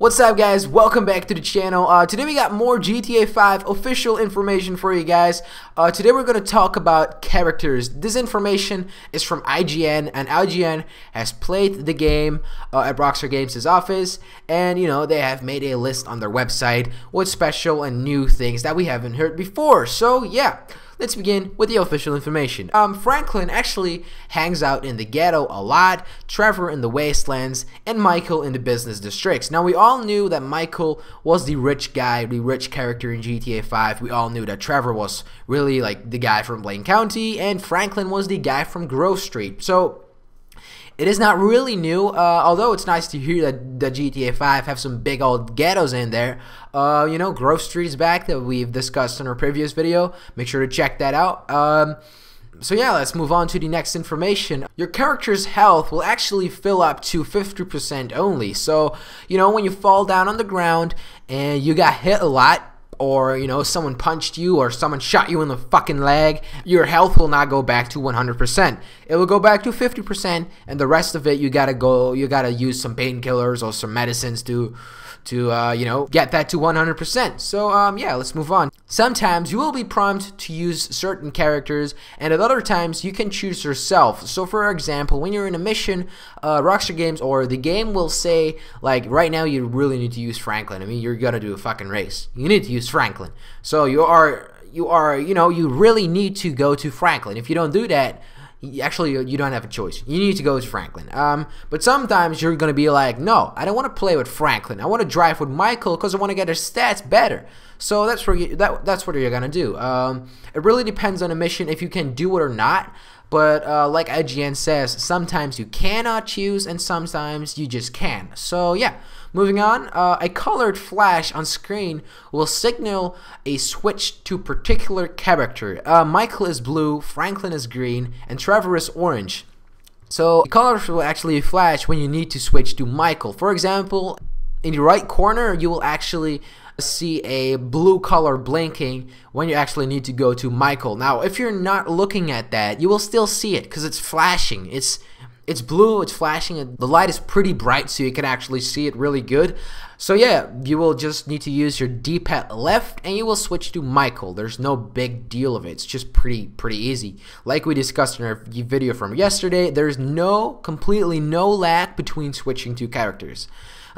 What's up, guys? Welcome back to the channel. Today we got more GTA 5 official information for you guys. Today we're going to talk about characters. This information is from IGN, and IGN has played the game at Rockstar Games' office, and they have made a list on their website with special and new things that we haven't heard before. So yeah, let's begin with the official information. Franklin actually hangs out in the ghetto a lot, Trevor in the wastelands, and Michael in the business districts. Now, we all knew that Michael was the rich guy, the rich character in GTA 5. We all knew that Trevor was really like the guy from Blaine County, and Franklin was the guy from Grove Street. So it is not really new, although it's nice to hear that the GTA 5 have some big old ghettos in there. Grove Street is back, that we've discussed in our previous video. Make sure to check that out. So yeah, let's move on to the next information. Your character's health will actually fill up to 50% only. So, when you fall down on the ground and you got hit a lot, or someone punched you or someone shot you in the fucking leg, your health will not go back to 100%. It will go back to 50%, and the rest of it you gotta use some painkillers or some medicines to get that to 100%. So yeah, let's move on. Sometimes you will be prompted to use certain characters, and at other times you can choose yourself. So for example, when you're in a mission, Rockstar Games or the game will say, like, right now you really need to use Franklin. I mean, you're gonna do a fucking race, you need to use Franklin. So you really need to go to Franklin. If you don't do that, actually, you don't have a choice. You need to go to Franklin. But sometimes you're gonna be like, no, I don't want to play with Franklin. I want to drive with Michael because I want to get his stats better. So that's what you're gonna do. It really depends on the mission if you can do it or not. But like IGN says, sometimes you cannot choose and sometimes you just can. So yeah, moving on. A colored flash on screen will signal a switch to a particular character. Michael is blue, Franklin is green, and Trevor is orange. So the colors will actually flash when you need to switch to Michael. For example, in the right corner you will actually see a blue color blinking when you actually need to go to Michael. Now, if you're not looking at that, you will still see it because it's flashing. It's blue, it's flashing, the light is pretty bright so you can actually see it really good. So yeah, you will just need to use your D-pad left and you will switch to Michael. There's no big deal of it. It's just pretty easy. Like we discussed in our video from yesterday, there's completely no lag between switching two characters.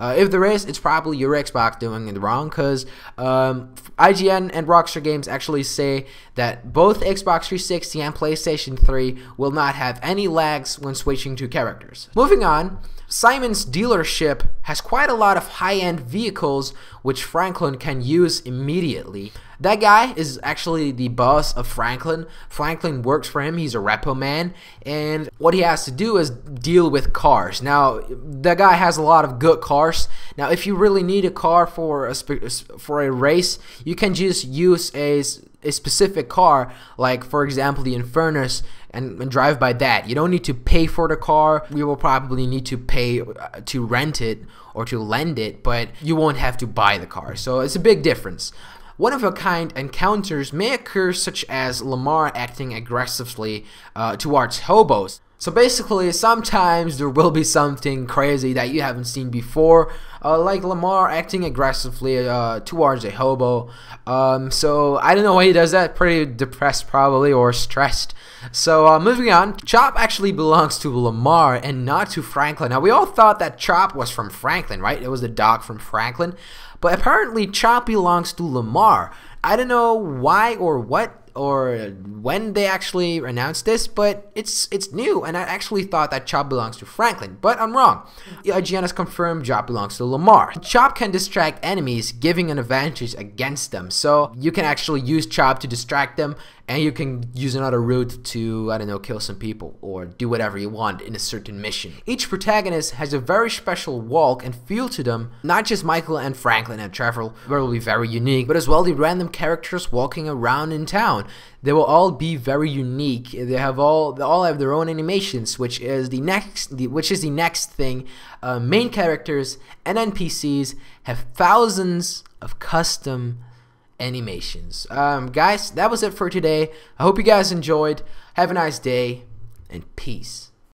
If there is, it's probably your Xbox doing it wrong, because IGN and Rockstar Games actually say that both Xbox 360 and PlayStation 3 will not have any lags when switching to characters. Moving on, Simon's dealership has quite a lot of high-end vehicles which Franklin can use immediately. That guy is actually the boss of Franklin. Franklin works for him. He's a repo man, and what he has to do is deal with cars. Now, the guy has a lot of good cars. Now, if you really need a car for a race, you can just use a specific car, like for example the Infernus, and drive by that. You don't need to pay for the car. You will probably need to pay to rent it or to lend it, but you won't have to buy the car. So it's a big difference. One-of-a-kind encounters may occur, such as Lamar acting aggressively towards hobos. So basically, sometimes there will be something crazy that you haven't seen before, like Lamar acting aggressively towards a hobo. So I don't know why he does that. Pretty depressed probably, or stressed. So moving on, Chop actually belongs to Lamar and not to Franklin. Now, we all thought that Chop was from Franklin, right? It was the dog from Franklin. But apparently Chop belongs to Lamar. I don't know why or what or when they actually announced this, but it's new, and I actually thought that Chop belongs to Franklin, but I'm wrong. IGN has confirmed Chop belongs to Lamar. Chop can distract enemies, giving an advantage against them. So you can actually use Chop to distract them, and you can use another route to, I don't know, kill some people or do whatever you want in a certain mission. Each protagonist has a very special walk and feel to them. Not just Michael and Franklin and Trevor will be very unique, but as well the random characters walking around in town. They will all be very unique. They all have their own animations, which is the next thing. Main characters and NPCs have thousands of custom animations. Guys, that was it for today. I hope you guys enjoyed. Have a nice day and peace.